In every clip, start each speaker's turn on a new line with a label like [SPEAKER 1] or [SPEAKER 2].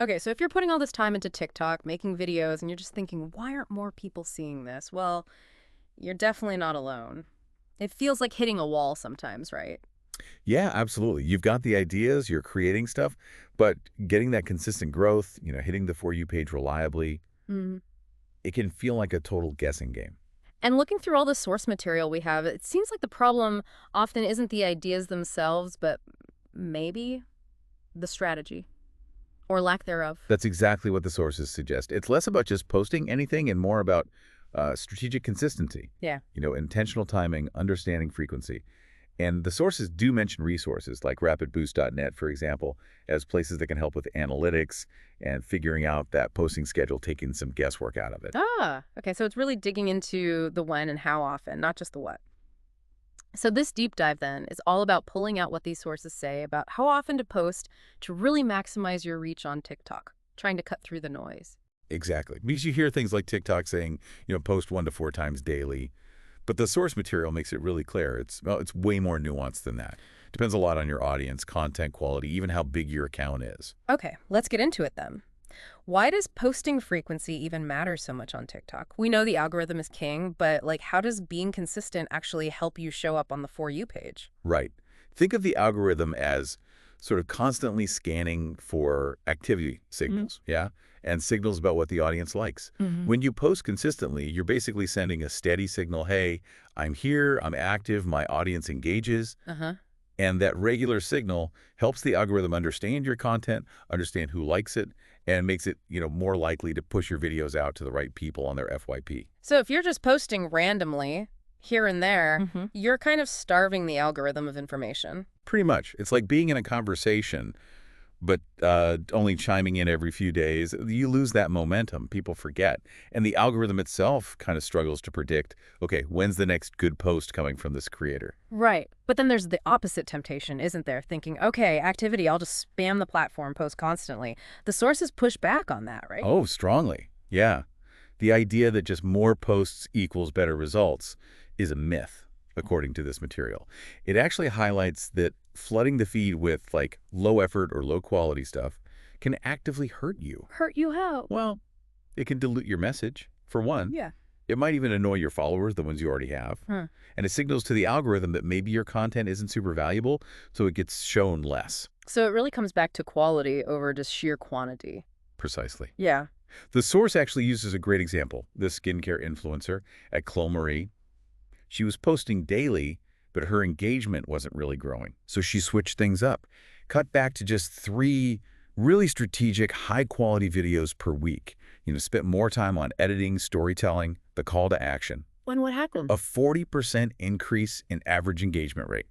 [SPEAKER 1] Okay, so if you're putting all this time into TikTok, making videos, and you're just thinking, why aren't more people seeing this? Well, you're definitely not alone. It feels like hitting a wall sometimes, right?
[SPEAKER 2] Yeah, absolutely. You've got the ideas, you're creating stuff, but getting that consistent growth, hitting the For You page reliably,
[SPEAKER 1] Mm.
[SPEAKER 2] it can feel like a total guessing game.
[SPEAKER 1] And looking through all the source material we have, it seems like the problem often isn't the ideas themselves, but maybe the strategy or lack thereof.
[SPEAKER 2] That's exactly what the sources suggest. It's less about just posting anything and more about strategic consistency,
[SPEAKER 1] Yeah.
[SPEAKER 2] intentional timing, understanding frequency. And the sources do mention resources like rapidboost.net, for example, as places that can help with analytics and figuring out that posting schedule, taking some guesswork out of it.
[SPEAKER 1] Ah, okay. So it's really digging into the when and how often, not just the what. So this deep dive then is all about pulling out what these sources say about how often to post to really maximize your reach on TikTok, trying to cut through the noise.
[SPEAKER 2] Exactly. Because you hear things like TikTok saying, post 1 to 4 times daily, but the source material makes it really clear. It's way more nuanced than that. Depends a lot on your audience, content quality, even how big your account is.
[SPEAKER 1] Okay, let's get into it then. Why does posting frequency even matter so much on TikTok? We know the algorithm is king, but how does being consistent actually help you show up on the For You page?
[SPEAKER 2] Right. Think of the algorithm as sort of constantly scanning for activity signals, yeah? And signals about what the audience likes.
[SPEAKER 1] Mm-hmm.
[SPEAKER 2] When you post consistently, you're basically sending a steady signal, hey, I'm here, I'm active, my audience engages.
[SPEAKER 1] Uh-huh.
[SPEAKER 2] And that regular signal helps the algorithm understand your content, understand who likes it, and makes it, more likely to push your videos out to the right people on their FYP.
[SPEAKER 1] So if you're just posting randomly here and there, you're kind of starving the algorithm of information.
[SPEAKER 2] Pretty much. It's like being in a conversation, but only chiming in every few days. You lose that momentum. People forget. And the algorithm itself kind of struggles to predict, okay, when's the next good post coming from this creator?
[SPEAKER 1] Right. But then there's the opposite temptation, isn't there? Thinking, okay, activity, I'll just spam the platform, post constantly. The sources push back on that, right?
[SPEAKER 2] Oh, strongly. Yeah. The idea that just more posts equals better results is a myth, according to this material. It actually highlights that flooding the feed with like low effort or low quality stuff can actively hurt you.
[SPEAKER 1] Hurt you how?
[SPEAKER 2] Well, it can dilute your message, for one.
[SPEAKER 1] Yeah.
[SPEAKER 2] It might even annoy your followers, the ones you already have.
[SPEAKER 1] Huh.
[SPEAKER 2] And it signals to the algorithm that maybe your content isn't super valuable, so it gets shown less.
[SPEAKER 1] So it really comes back to quality over just sheer quantity.
[SPEAKER 2] Precisely.
[SPEAKER 1] Yeah.
[SPEAKER 2] The source actually uses a great example. This skincare influencer at Chloe Marie. She was posting daily, but her engagement wasn't really growing. So she switched things up, cut back to just 3 really strategic, high-quality videos per week. Spent more time on editing, storytelling, the call to action.
[SPEAKER 1] When what happened?
[SPEAKER 2] A 40% increase in average engagement rate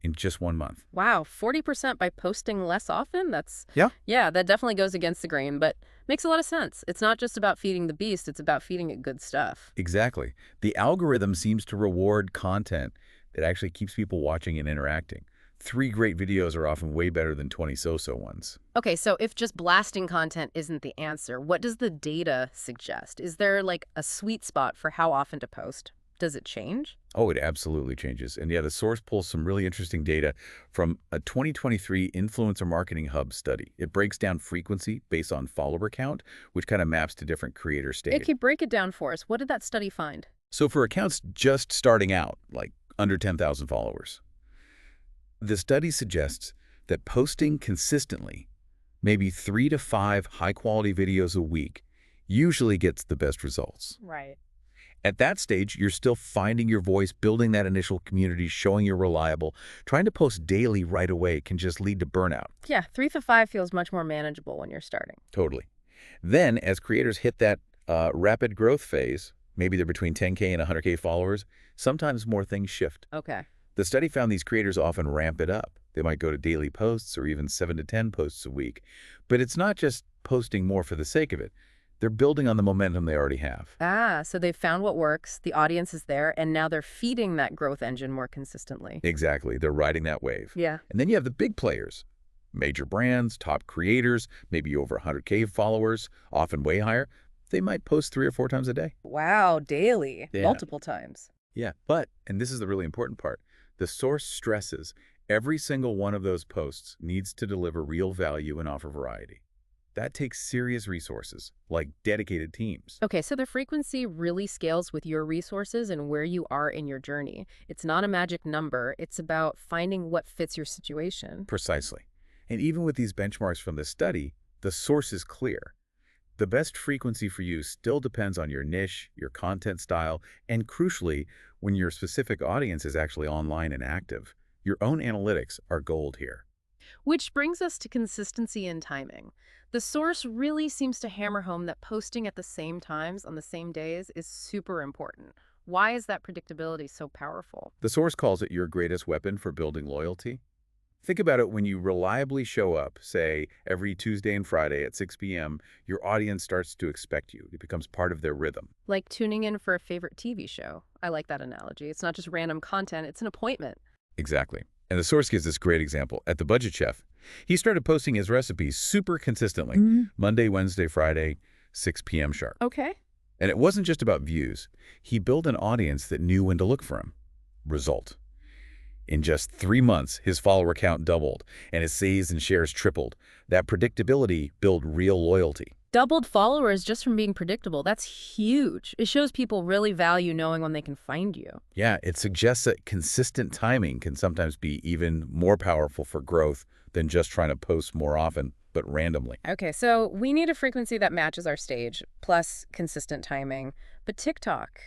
[SPEAKER 2] in just 1 month.
[SPEAKER 1] Wow, 40% by posting less often?
[SPEAKER 2] Yeah.
[SPEAKER 1] Yeah, that definitely goes against the grain, but makes a lot of sense. It's not just about feeding the beast, it's about feeding it good stuff.
[SPEAKER 2] Exactly. The algorithm seems to reward content that actually keeps people watching and interacting. 3 great videos are often way better than 20 so-so ones.
[SPEAKER 1] Okay, so if just blasting content isn't the answer, what does the data suggest? Is there a sweet spot for how often to post? Does it change?
[SPEAKER 2] Oh, it absolutely changes. And yeah, the source pulls some really interesting data from a 2023 Influencer Marketing Hub study. It breaks down frequency based on follower count, which kind of maps to different creator state.
[SPEAKER 1] Okay, break it down for us. What did that study find?
[SPEAKER 2] So for accounts just starting out, like under 10,000 followers, the study suggests that posting consistently, maybe 3 to 5 high-quality videos a week, usually gets the best results.
[SPEAKER 1] Right.
[SPEAKER 2] At that stage, you're still finding your voice, building that initial community, showing you're reliable. Trying to post daily right away can just lead to burnout.
[SPEAKER 1] Yeah, 3 to 5 feels much more manageable when you're starting.
[SPEAKER 2] Totally. Then, as creators hit that rapid growth phase, maybe they're between 10K and 100K followers, sometimes more things shift.
[SPEAKER 1] Okay.
[SPEAKER 2] The study found these creators often ramp it up. They might go to daily posts or even 7 to 10 posts a week. But it's not just posting more for the sake of it. They're building on the momentum they already have.
[SPEAKER 1] Ah, so they've found what works, the audience is there, and now they're feeding that growth engine more consistently.
[SPEAKER 2] Exactly. They're riding that wave.
[SPEAKER 1] Yeah.
[SPEAKER 2] And then you have the big players, major brands, top creators, maybe over 100K followers, often way higher. They might post 3 or 4 times a day.
[SPEAKER 1] Wow, daily,
[SPEAKER 2] Yeah.
[SPEAKER 1] multiple times.
[SPEAKER 2] Yeah. But, and this is the really important part, the source stresses every single one of those posts needs to deliver real value and offer variety. That takes serious resources, like dedicated teams.
[SPEAKER 1] Okay, so the frequency really scales with your resources and where you are in your journey. It's not a magic number. It's about finding what fits your situation.
[SPEAKER 2] Precisely. And even with these benchmarks from this study, the source is clear. The best frequency for you still depends on your niche, your content style, and crucially, when your specific audience is actually online and active. Your own analytics are gold here.
[SPEAKER 1] Which brings us to consistency and timing. The source really seems to hammer home that posting at the same times on the same days is super important. Why is that predictability so powerful?
[SPEAKER 2] The source calls it your greatest weapon for building loyalty. Think about it when you reliably show up, say, every Tuesday and Friday at 6 p.m., your audience starts to expect you. It becomes part of their rhythm.
[SPEAKER 1] Like tuning in for a favorite TV show. I like that analogy. It's not just random content, it's an appointment.
[SPEAKER 2] Exactly. And the source gives this great example. At The Budget Chef, he started posting his recipes super consistently, Monday, Wednesday, Friday, 6 p.m. sharp.
[SPEAKER 1] Okay.
[SPEAKER 2] And it wasn't just about views. He built an audience that knew when to look for him. Result. In just 3 months, his follower count doubled, and his saves and shares tripled. That predictability built real loyalty.
[SPEAKER 1] Doubled followers just from being predictable. That's huge. It shows people really value knowing when they can find you.
[SPEAKER 2] Yeah, it suggests that consistent timing can sometimes be even more powerful for growth than just trying to post more often, but randomly.
[SPEAKER 1] Okay, so we need a frequency that matches our stage, plus consistent timing. But TikTok,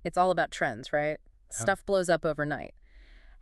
[SPEAKER 1] it's all about trends, right? Stuff blows up overnight.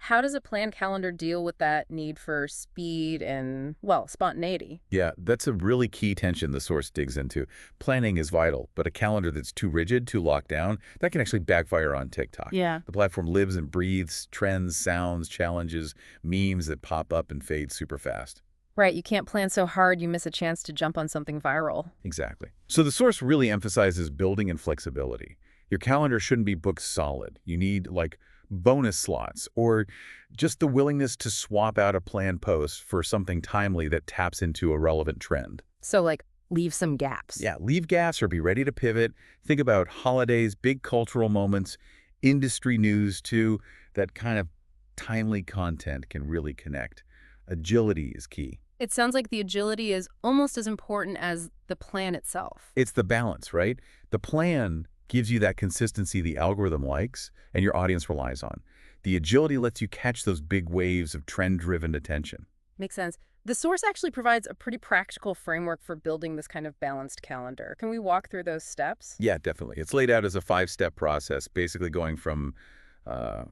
[SPEAKER 1] How does a planned calendar deal with that need for speed and, well, spontaneity?
[SPEAKER 2] Yeah, that's a really key tension the source digs into. Planning is vital, but a calendar that's too rigid, too locked down, that can actually backfire on TikTok.
[SPEAKER 1] Yeah.
[SPEAKER 2] The platform lives and breathes trends, sounds, challenges, memes that pop up and fade super fast.
[SPEAKER 1] Right, you can't plan so hard you miss a chance to jump on something viral.
[SPEAKER 2] Exactly. So the source really emphasizes building and flexibility. Your calendar shouldn't be booked solid. You need, like, bonus slots, or just the willingness to swap out a planned post for something timely that taps into a relevant trend.
[SPEAKER 1] So, like, leave some gaps.
[SPEAKER 2] Yeah, leave gaps or be ready to pivot. Think about holidays, big cultural moments, industry news too. That kind of timely content can really connect. Agility is key.
[SPEAKER 1] It sounds like the agility is almost as important as the plan itself.
[SPEAKER 2] It's the balance, right? The plan gives you that consistency the algorithm likes and your audience relies on. The agility lets you catch those big waves of trend-driven attention.
[SPEAKER 1] Makes sense. The source actually provides a pretty practical framework for building this kind of balanced calendar. Can we walk through those steps?
[SPEAKER 2] Yeah, definitely. It's laid out as a 5-step process, basically going from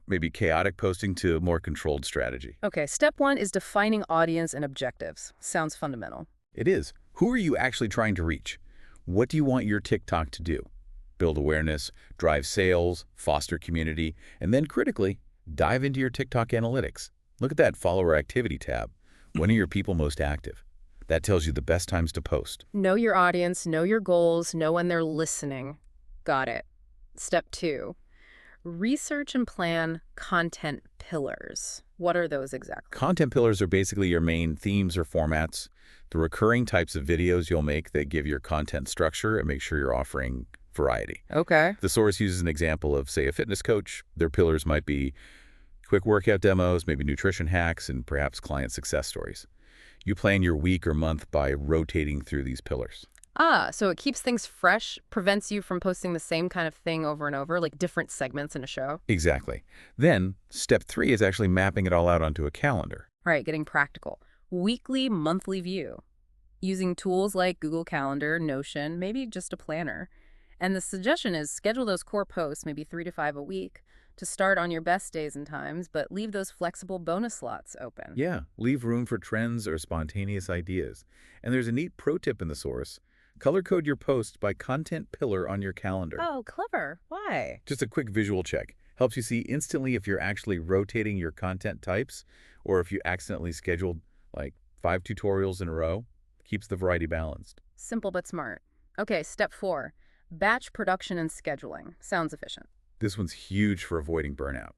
[SPEAKER 2] maybe chaotic posting to a more controlled strategy.
[SPEAKER 1] Okay, step 1 is defining audience and objectives. Sounds fundamental.
[SPEAKER 2] It is. Who are you actually trying to reach? What do you want your TikTok to do? Build awareness, drive sales, foster community, and then critically, dive into your TikTok analytics. Look at that follower activity tab. When are your people most active? That tells you the best times to post.
[SPEAKER 1] Know your audience, know your goals, know when they're listening. Got it. Step 2, research and plan content pillars. What are those exactly?
[SPEAKER 2] Content pillars are basically your main themes or formats, the recurring types of videos you'll make that give your content structure and make sure you're offering variety.
[SPEAKER 1] Okay.
[SPEAKER 2] The source uses an example of, say, a fitness coach. Their pillars might be quick workout demos, maybe nutrition hacks, and perhaps client success stories. You plan your week or month by rotating through these pillars.
[SPEAKER 1] Ah, so it keeps things fresh, prevents you from posting the same kind of thing over and over, like different segments in a show.
[SPEAKER 2] Exactly. Then, step 3 is actually mapping it all out onto a calendar.
[SPEAKER 1] All right, getting practical. Weekly, monthly view. Using tools like Google Calendar, Notion, maybe just a planner. And the suggestion is schedule those core posts, maybe 3 to 5 a week, to start on your best days and times, but leave those flexible bonus slots open.
[SPEAKER 2] Yeah, leave room for trends or spontaneous ideas. And there's a neat pro tip in the source. Color code your post by content pillar on your calendar.
[SPEAKER 1] Oh, clever. Why?
[SPEAKER 2] Just a quick visual check. Helps you see instantly if you're actually rotating your content types or if you accidentally scheduled like 5 tutorials in a row. Keeps the variety balanced.
[SPEAKER 1] Simple but smart. Okay, step 4, batch production and scheduling. Sounds efficient.
[SPEAKER 2] This one's huge for avoiding burnout.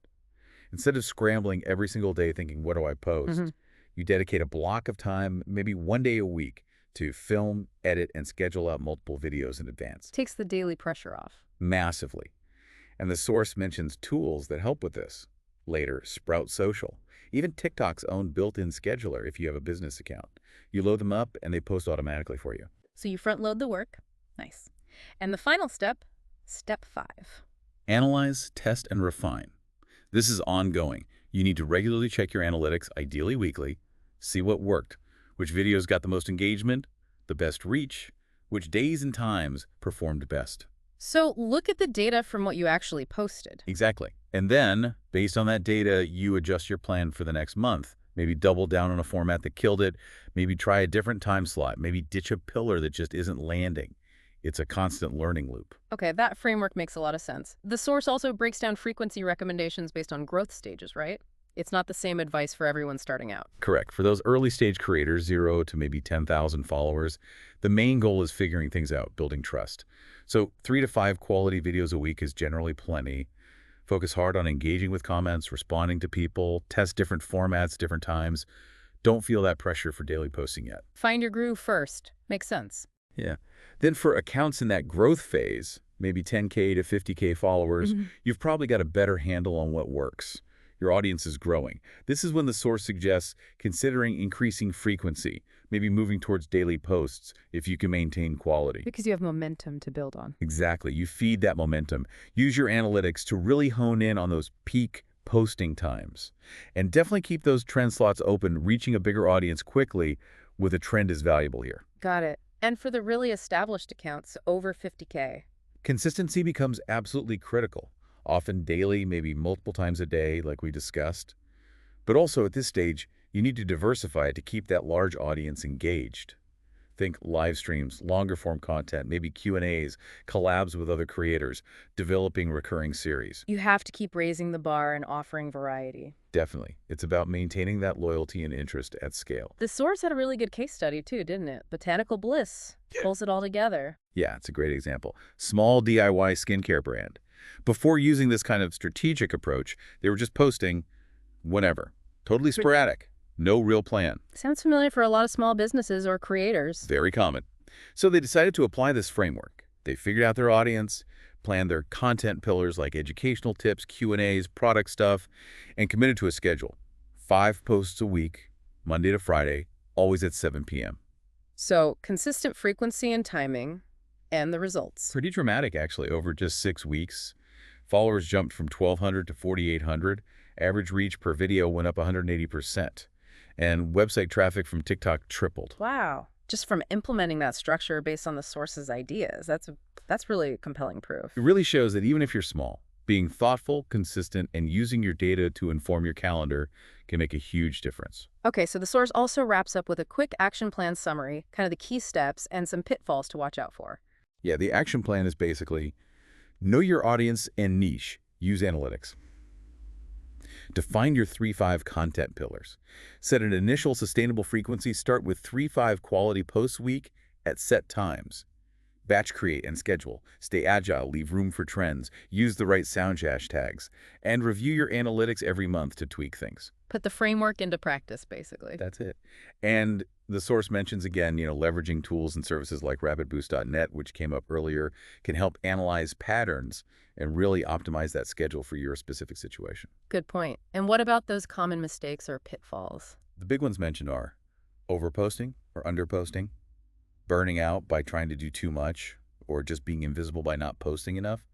[SPEAKER 2] Instead of scrambling every single day thinking, what do I post? You dedicate a block of time, maybe 1 day a week, to film, edit, and schedule out multiple videos in advance.
[SPEAKER 1] Takes the daily pressure off.
[SPEAKER 2] Massively. And the source mentions tools that help with this. Later, Sprout Social. Even TikTok's own built-in scheduler if you have a business account. You load them up and they post automatically for you.
[SPEAKER 1] So you front load the work. Nice. And the final step, step 5.
[SPEAKER 2] Analyze, test, and refine. This is ongoing. You need to regularly check your analytics, ideally weekly, see what worked, which videos got the most engagement, the best reach, which days and times performed best.
[SPEAKER 1] So look at the data from what you actually posted.
[SPEAKER 2] Exactly. And then, based on that data, you adjust your plan for the next month. Maybe double down on a format that killed it, maybe try a different time slot, maybe ditch a pillar that just isn't landing. It's a constant learning loop.
[SPEAKER 1] Okay, that framework makes a lot of sense. The source also breaks down frequency recommendations based on growth stages, right? It's not the same advice for everyone starting out.
[SPEAKER 2] Correct. For those early stage creators, 0 to maybe 10,000 followers, the main goal is figuring things out, building trust. So 3 to 5 quality videos a week is generally plenty. Focus hard on engaging with comments, responding to people, test different formats, different times. Don't feel that pressure for daily posting yet.
[SPEAKER 1] Find your groove first. Makes sense.
[SPEAKER 2] Yeah. Then for accounts in that growth phase, maybe 10K to 50K followers, you've probably got a better handle on what works. Your audience is growing. This is when the source suggests considering increasing frequency, maybe moving towards daily posts if you can maintain quality.
[SPEAKER 1] Because you have momentum to build on.
[SPEAKER 2] Exactly. You feed that momentum. Use your analytics to really hone in on those peak posting times. And definitely keep those trend slots open. Reaching a bigger audience quickly with a trend is valuable here.
[SPEAKER 1] Got it. And for the really established accounts, over 50K.
[SPEAKER 2] Consistency becomes absolutely critical. Often daily, maybe multiple times a day, like we discussed. But also at this stage, you need to diversify to keep that large audience engaged. Think live streams, longer form content, maybe Q&As, collabs with other creators, developing recurring series.
[SPEAKER 1] You have to keep raising the bar and offering variety.
[SPEAKER 2] Definitely. It's about maintaining that loyalty and interest at scale.
[SPEAKER 1] The source had a really good case study too, didn't it? Botanical Bliss pulls it all together.
[SPEAKER 2] Yeah, it's a great example. Small DIY skincare brand. Before using this kind of strategic approach, they were just posting whenever. Totally sporadic. No real plan.
[SPEAKER 1] Sounds familiar for a lot of small businesses or creators.
[SPEAKER 2] Very common. So they decided to apply this framework. They figured out their audience, planned their content pillars like educational tips, Q&As, product stuff, and committed to a schedule. 5 posts a week, Monday to Friday, always at 7 p.m.
[SPEAKER 1] So consistent frequency and timing, and the results.
[SPEAKER 2] Pretty dramatic, actually, over just 6 weeks. Followers jumped from 1,200 to 4,800. Average reach per video went up 180%. And website traffic from TikTok tripled.
[SPEAKER 1] Wow. Just from implementing that structure based on the source's ideas. That's really compelling proof.
[SPEAKER 2] It really shows that even if you're small, being thoughtful, consistent, and using your data to inform your calendar can make a huge difference.
[SPEAKER 1] Okay, so the source also wraps up with a quick action plan summary, kind of the key steps and some pitfalls to watch out for.
[SPEAKER 2] Yeah, the action plan is basically know your audience and niche. Use analytics. Define your 3-5 content pillars. Set an initial sustainable frequency. Start with 3-5 quality posts a week at set times. Batch create and schedule. Stay agile. Leave room for trends. Use the right sound hashtags. And review your analytics every month to tweak things.
[SPEAKER 1] Put the framework into practice, basically.
[SPEAKER 2] That's it. And the source mentions again, leveraging tools and services like rapidboost.net, which came up earlier, can help analyze patterns and really optimize that schedule for your specific situation.
[SPEAKER 1] Good point. And what about those common mistakes or pitfalls?
[SPEAKER 2] The big ones mentioned are overposting or underposting, burning out by trying to do too much, or just being invisible by not posting enough.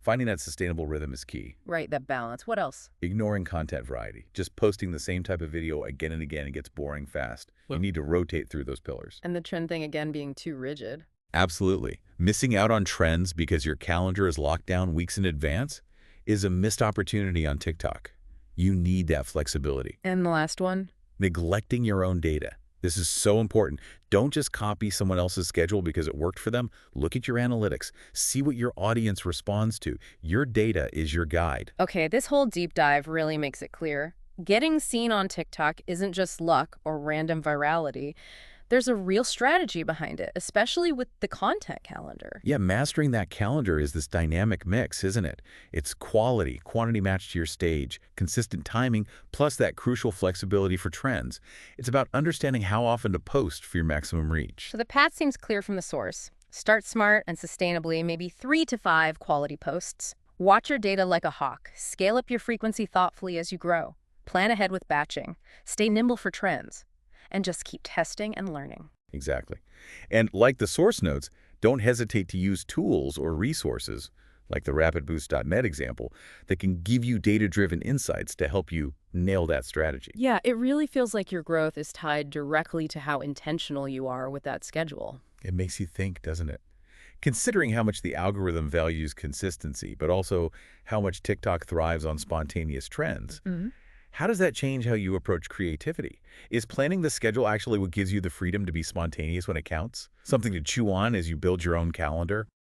[SPEAKER 2] Finding that sustainable rhythm is key.
[SPEAKER 1] Right, that balance. What else?
[SPEAKER 2] Ignoring content variety. Just posting the same type of video again and again, it gets boring fast. You need to rotate through those pillars.
[SPEAKER 1] And the trend thing, again, being too rigid.
[SPEAKER 2] Absolutely. Missing out on trends because your calendar is locked down weeks in advance is a missed opportunity on TikTok. You need that flexibility.
[SPEAKER 1] And the last one?
[SPEAKER 2] Neglecting your own data. This is so important. Don't just copy someone else's schedule because it worked for them. Look at your analytics. See what your audience responds to. Your data is your guide.
[SPEAKER 1] Okay, this whole deep dive really makes it clear. Getting seen on TikTok isn't just luck or random virality. There's a real strategy behind it, especially with the content calendar.
[SPEAKER 2] Yeah, mastering that calendar is this dynamic mix, isn't it? It's quality, quantity matched to your stage, consistent timing, plus that crucial flexibility for trends. It's about understanding how often to post for your maximum reach.
[SPEAKER 1] So the path seems clear from the source. Start smart and sustainably, maybe 3 to 5 quality posts. Watch your data like a hawk. Scale up your frequency thoughtfully as you grow. Plan ahead with batching. Stay nimble for trends. And just keep testing and learning.
[SPEAKER 2] Exactly. And like the source notes, don't hesitate to use tools or resources, like the rapidboost.net example, that can give you data-driven insights to help you nail that strategy.
[SPEAKER 1] Yeah, it really feels like your growth is tied directly to how intentional you are with that schedule.
[SPEAKER 2] It makes you think, doesn't it? Considering how much the algorithm values consistency, but also how much TikTok thrives on spontaneous trends, how does that change how you approach creativity? Is planning the schedule actually what gives you the freedom to be spontaneous when it counts? Something to chew on as you build your own calendar?